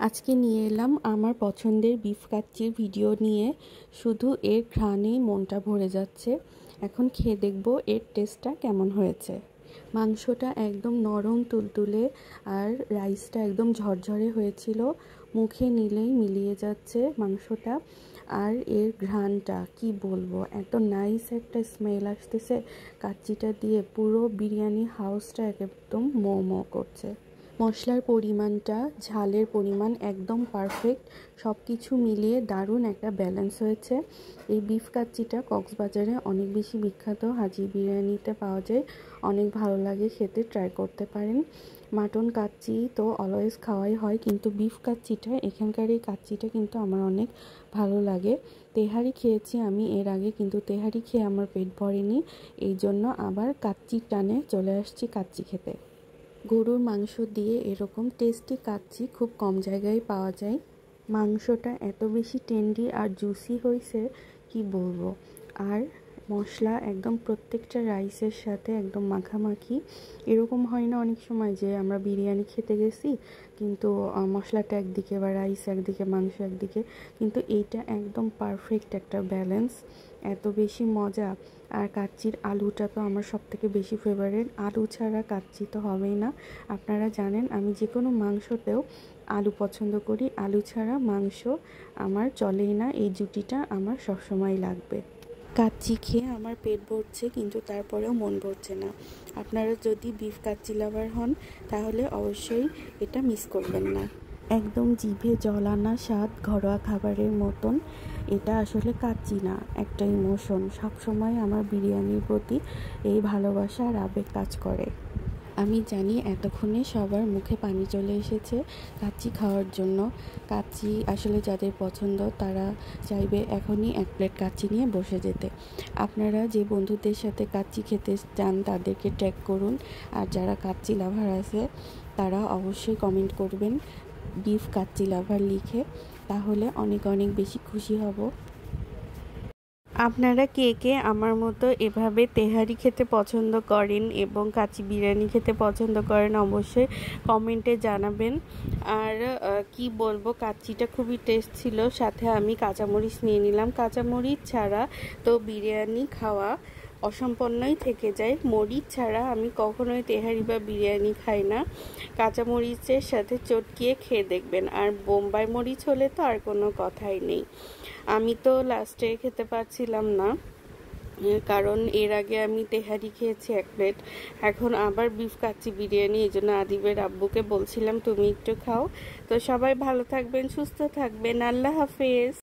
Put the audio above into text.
আজকে নিয়ে এলাম আমার পছন্দের বিফ কাচ্চির ভিডিও নিয়ে। শুধু এর ঘ্রাণেই মনটা ভরে যাচ্ছে। এখন খেয়ে দেখব এর টেস্টটা কেমন হয়েছে। মাংসটা একদম নরম তুলতুলে আর রাইসটা একদম ঝরঝরে হয়েছিল। মুখে নিলেই মিলিয়ে যাচ্ছে মাংসটা। আর এর ঘ্রাণটা কি বলবো, একদম নাইস একটা স্মেল আসতেছে। কাচ্চিটা দিয়ে পুরো বিরিয়ানি হাউসটা একদম মো মো করছে। মশলার পরিমাণটা, ঝালের পরিমাণ একদম পারফেক্ট। সব কিছু মিলিয়ে দারুণ একটা ব্যালেন্স হয়েছে। এই বিফ কাচ্চিটা কক্সবাজারে অনেক বেশি বিখ্যাত, হাজি বিরিয়ানিতে পাওয়া যায়। অনেক ভালো লাগে খেতে, ট্রাই করতে পারেন। মাটন কাচ্চি তো অলওয়েজ খাওয়াই হয়, কিন্তু বিফ কাচ্চিটা, এখানকার এই কাচ্চিটা কিন্তু আমার অনেক ভালো লাগে। তেহারি খেয়েছি আমি এর আগে, কিন্তু তেহারি খেয়ে আমার পেট ভরেনি। এই জন্য আবার কাচ্চির টানে চলে আসছি কাচ্চি খেতে। গরুর মাংস দিয়ে এরকম টেস্টি কাচ্চি খুব কম জায়গায় পাওয়া যায়। মাংসটা এত বেশি টেন্ডি আর জুসি হয়েছে কি বলবো। আর মশলা একদম প্রত্যেকটা রাইসের সাথে একদম মাখামাখি। এরকম হয় না অনেক সময় যে আমরা বিরিয়ানি খেতে গেছি কিন্তু মশলাটা একদিকে বা রাইস একদিকে মাংস একদিকে, কিন্তু এইটা একদম পারফেক্ট একটা ব্যালেন্স। এত বেশি মজা। আর কাচ্চির আলুটা তো আমার সবথেকে বেশি ফেভারিট। আলু ছাড়া কাচ্চি তো হবেই না। আপনারা জানেন আমি যে কোনো মাংসতেও আলু পছন্দ করি, আলু ছাড়া মাংস আমার চলেই না। এই জুটিটা আমার সবসময় লাগবে। কাচ্চি খেয়ে আমার পেট ভরছে, কিন্তু তারপরেও মন ভরছে না। আপনারা যদি বিফ কাচ্চি লাভার হন তাহলে অবশ্যই এটা মিস করবেন না। একদম জিভে জল আনা স্বাদ, ঘরোয়া খাবারের মতন। এটা আসলে কাচ্চি না, একটা ইমোশন। সবসময় আমার বিরিয়ানির প্রতি এই ভালোবাসা আর আবেগ কাজ করে। আমি জানি এতক্ষণে সবার মুখে পানি চলে এসেছে কাচ্চি খাওয়ার জন্য। কাচ্চি আসলে যাদের পছন্দ তারা চাইবে এখনই এক প্লেট কাচ্চি নিয়ে বসে যেতে। আপনারা যে বন্ধুদের সাথে কাচ্চি খেতে চান তাদেরকে ট্যাগ করুন। আর যারা কাচ্চি লাভার আছে তারা অবশ্যই কমেন্ট করবেন বিফ কাচ্চি লাভার লিখে, তাহলে অনেক অনেক বেশি খুশি হব। আপনারা কে কে আমার মতো এভাবে তেহারি খেতে পছন্দ করেন এবং কাচ্চি বিরিয়ানি খেতে পছন্দ করেন অবশ্যই কমেন্টে জানাবেন। আর কি বলবো, কাচ্চিটা খুবই টেস্ট ছিল। সাথে আমি কাঁচামরিচ নিয়ে নিলাম। কাঁচামরিচ ছাড়া তো বিরিয়ানি খাওয়া অসম্পূর্ণই থেকে যায়। মরিচ ছাড়া আমি কখনোই তেহারি বা বিরিয়ানি খাই না। কাঁচামরিচের সাথে চটকিয়ে খেয়ে দেখবেন। আর বোম্বাই মরিচ হলে তো আর কোনো কথাই নেই। আমি তো লাস্টে খেতে পারছিলাম না, কারণ এর আগে আমি তেহারি খেয়েছি এক প্লেট। এখন আবার বিফ কাচ্চি বিরিয়ানি, এই জন্য আদিবের আব্বুকে বলছিলাম তুমি একটু খাও। তো সবাই ভালো থাকবেন, সুস্থ থাকবেন। আল্লাহ হাফেজ।